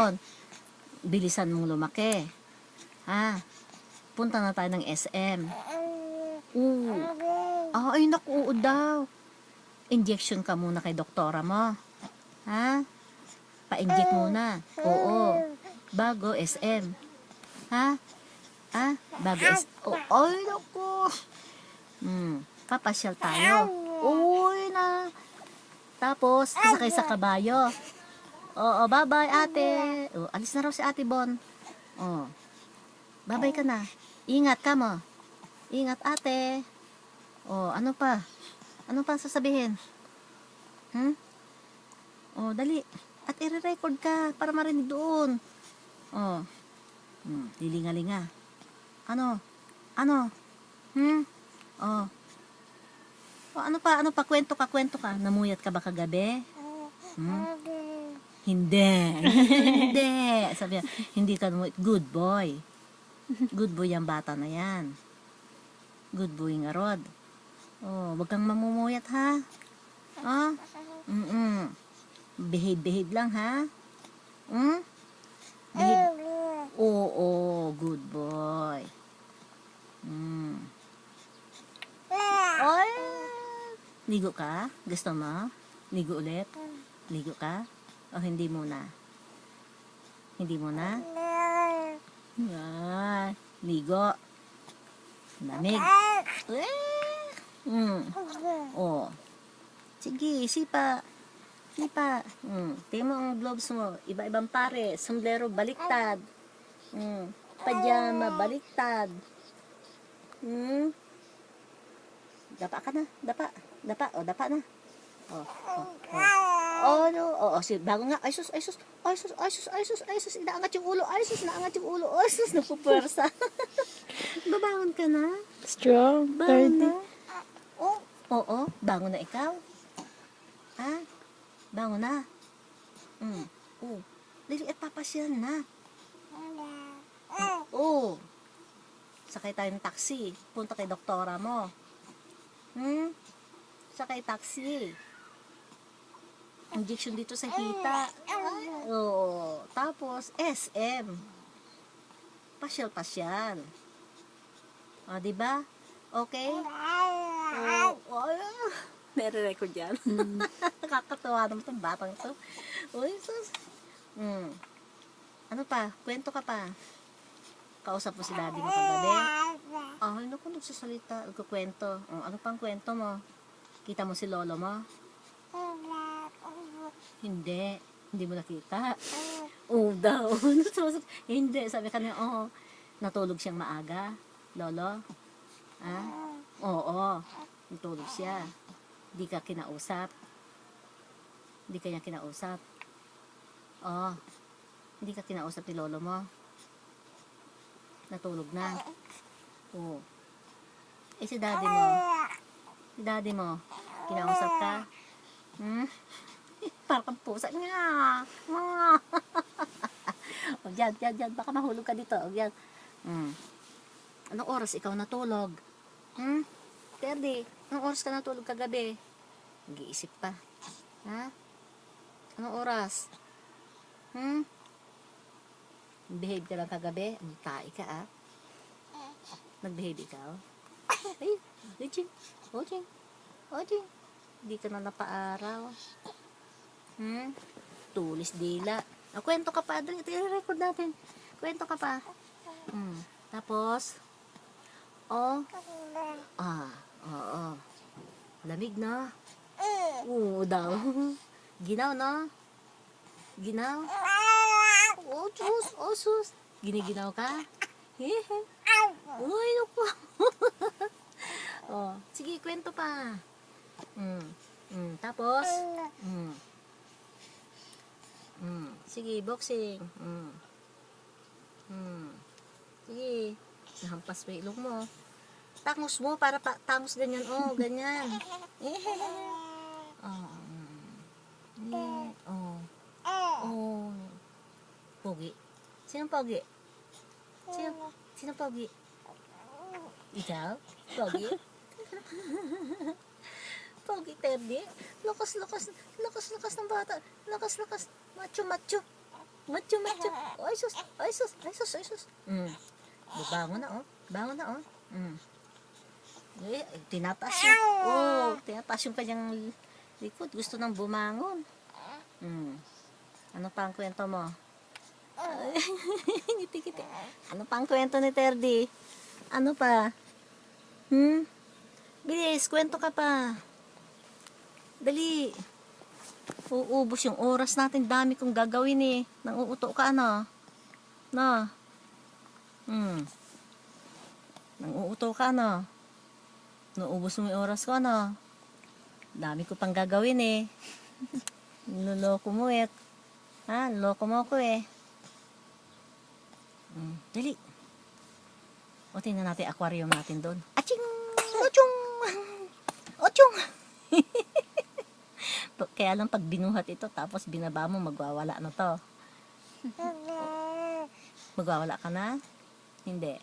ngayon, bilisan mong lumaki. Ha? Punta na tayo ng SM. Ay, naku, daw. Injection ka muna kay doktora mo. Ha? Pa-inject muna. Oo. Bago SM. Ha? Ha? Bago SM. Ay, naku. Papasyal tayo. Uy, na. Tapos, sasakay sa kabayo. Oo, bye-bye, ate. Alis na raw si Ate Bon. Bye-bye ka na. Ingat ka mo. Ingat, ate. Ano pa? Ano pa sasabihin? Dali. At i-record ka para marinig doon. Lilinga-linga. Ano? Ano? Ano pa? Kwento ka. Namuyat ka ba kagabi? Hindi. Hindi. Sabi niya, hindi ka namuyat. Good boy. Good boy yung bata na yan. Good boy nga Rod. Wag kang mamumuyat ha. Behave lang ha. Behave. Good boy. Oy. Ligo ka? Gusto mo? Ligo ulit? Ligo ka? O hindi muna? Hindi muna? Ligo. Lamig. Sige, sipa. Tingnan mo ang gloves mo. Iba-ibang pare. Sombrero baliktad. Pajama baliktad. Dapa ka na. Dapa. Dapa na. Bago nga. Ay sus. Inaangat yung ulo. Napupwersa. Babangon ka na. Strong. Bangon na. Bangon na ikaw. Ha? Bangon na. Dili at papasyan na. Sakay tayo ng taxi. Punta kay doktora mo. Sakay taxi. Injection dito sa hita. Tapos SM. Pasyal. Diba? Okay? Nare-record yan. Nakakatawa naman itong batang ito. Sus. Ano pa? Kwento ka pa. Kausap mo si daddy mo kagabi? Ay, naku, nagsasalita. Nagkukwento. Ano pang kwento mo? Kita mo si lolo mo? Hindi mo nakita. Daw. Hindi, sabi ka niya, natulog siyang maaga. Lolo? Oo, natulog siya. Di ka kinausap. Hindi ka niya kinausap. Hindi ka kinausap ni lolo mo. Natulog na. Si daddy mo, kinausap ka? Parang pusa nga. Diyan, baka mahulog ka dito. Diyan. Anong oras ikaw natulog? Terdy, anong oras ka natulog kagabi? Nag-iisip pa. Ha? Anong oras? Behave ka lang kagabi? Tae ka Nag-behave ikaw? Ay, Ojing. Di ka na napaaraw. Tulis dila. Kwento ka pa. I-record natin. Kwento ka pa. Tapos, lamig na. Daw. Ginaw na. Ginaw. Sus. Giniginaw ka? Uy, naku. Sige, kwento pa. Tapos, sige, boxing. Sige, nahampas pa ilong mo. Tangos mo, para tangos ganyan. Ganyan. Pogi. Sino pogi? Sino pogi? Ikaw? Pogi? Pogi, Terdy. Lakas ng bata. Lakas. Macho. Macho, macho. Ay, sus. Ay, sus. Ay, sus. Ay, sus. Bangon na, oh. Bangon na, oh. Eh, tinataas yung, tinataas yung kanyang likod. Gusto nang bumangon. Ano pa ang kwento mo? Ay, ngiti-ngiti. Ano pa ang kwento ni Terdy? Ano pa? Bilis, kwento ka pa. Dali. Uubos yung oras natin. Dami kong gagawin eh. Nanguuto ka, ano? No? Nanguuto ka, ano? Naubos mo yung oras ko, ano? Dami ko pang gagawin eh. Niloloko mo eh. Ha? Niloloko mo ako eh. Dali. O, tingnan natin aquarium natin doon. Aching! Ochong! Ochong! Kaya lang pag binuhat ito, tapos binaba mo, magwawala na to. Magwawala ka na? Hindi.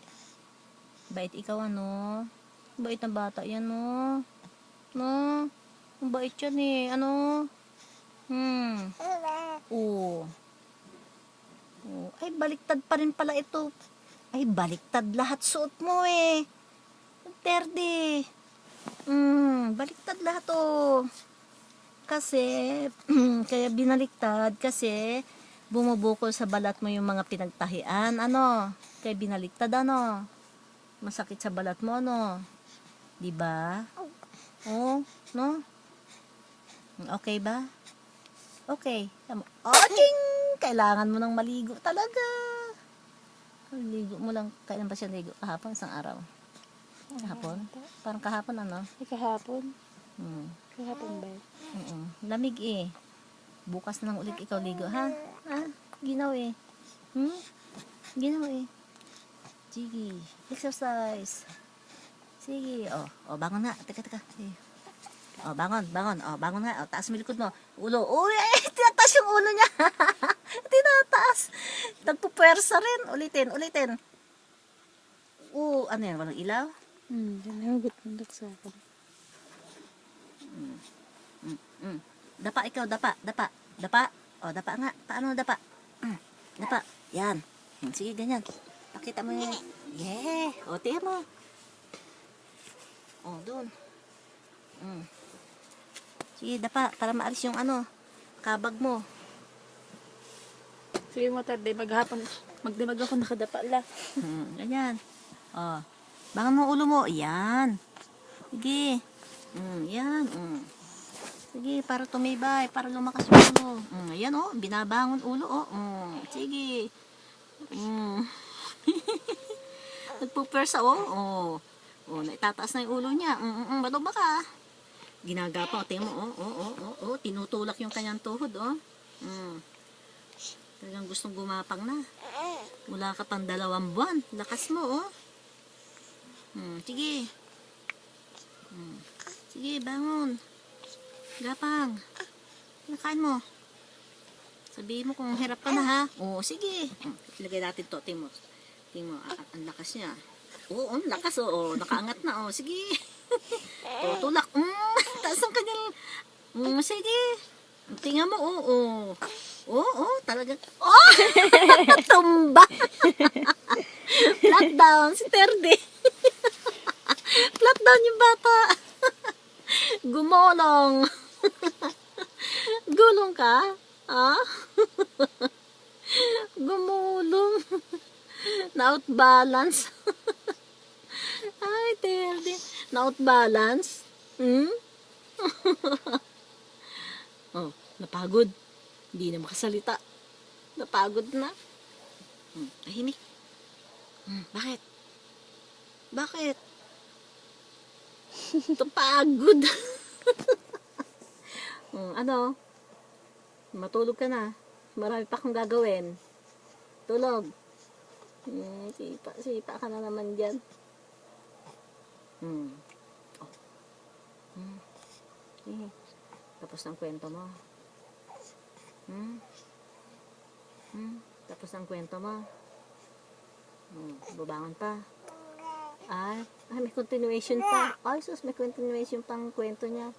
Bait ikaw, ano? Bait na bata yan, no? No? Ang bait yan eh. Ano? Oo. Ay, baliktad pa rin pala ito. Ay, baliktad lahat suot mo eh. Terdy. Baliktad lahat oh. Kasi, kaya binaliktad kasi bumubukol sa balat mo yung mga pinagtahian. Ano? Kaya binaliktad, ano? Masakit sa balat mo, ano? Diba? Oh, no? Okay ba? Okay. Oching! Kailangan mo nang maligo talaga. Ligo mo lang. Kailan ba siya ligo? Kahapon? Isang araw? Kahapon? Parang kahapon, ano? Kahapon? Kahapon ba? Lamig eh. Bukas na lang ulit ikaw ligo, ha? Ha? Ginaw eh. Ginaw eh. Sige. Exercise. Sige. Bangon na. Teka. Sige. Bangon. Bangon nga. Taas mo likod mo. Ulo. Uy, tinataas yung ulo niya. Tinataas. Nagpupwersa rin. Ulitin. Ano yan? Walang ilaw? Nahugot mo sa akin. Dapa ikaw, dapa. Dapa. Dapa nga. Paano dapa? Dapa. Yan. Sige, ganyan. Pakita mo yan. Yeah. Tiyan mo. Doon. Sige, dapa. Para maalis yung kabag mo. Sige mo, Terdy, magdimag ako nakadapa la. Ganyan. Bangon mo ulo mo. Yan. Sige. Yan. Sige, para tumibay, para lumakas yung ulo. Ayan binabangon ulo sige. Nagpupwersa naitataas na yung ulo niya. Bato ba ka? Ginagapaw, tingnan mo, tinutulak yung kanyang tuhod, Talagang gustong gumapang na. Wala ka pang 2 buwan. Lakas mo, Sige. Sige, bangon. Gapang. Nakain mo. Sabihin mo kung hirap ka na, ha? Sige. Ilagay natin to. Tingnan mo, ang lakas niya. Ang lakas, nakaangat na, sige. Tulak. Taas ang kanyang, sige. Tingnan mo, talaga. Tumba. Flat down, si Terdy. Flat down yung bata. Gumulong. Gulong ka? Gumulong. Na-outbalance. Ay, Terdy. Na-outbalance? Napagod. Hindi na makasalita. Napagod na. Tahimik. Bakit? Bakit? Napagod. Matulog ka na. Marami pa akong gagawin. Tulog. Sipa ka na naman dyan. Tapos ang kwento mo. Tapos ang kwento mo. Babangon pa. May continuation pa. Ay, sus, may continuation pang kwento niya.